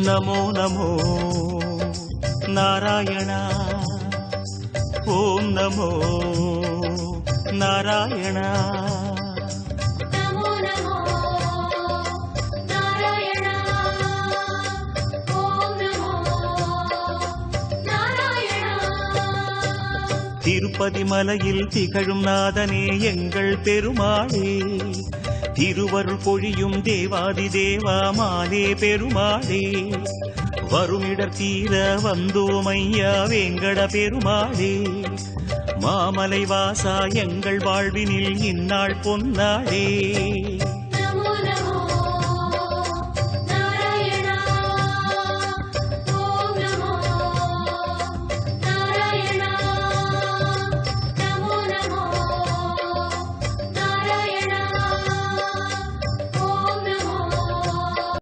नमो नमो नारायणा ओम नमो नारायणा नमो नमो नारायणा ओम नमो नारायणा तिरुपति मலையில் திகழும் நாதனே எங்கள் பெருமாளே திருவருள் பொழியும் தேவாதி தேவா மாலே பெருமாளே வருமிடர் தீர வந்தோமையா வேங்கட பெருமாளே மாமலை வாசா எங்கள் வாழ்வினில் இந்நாள் பொன்னாளே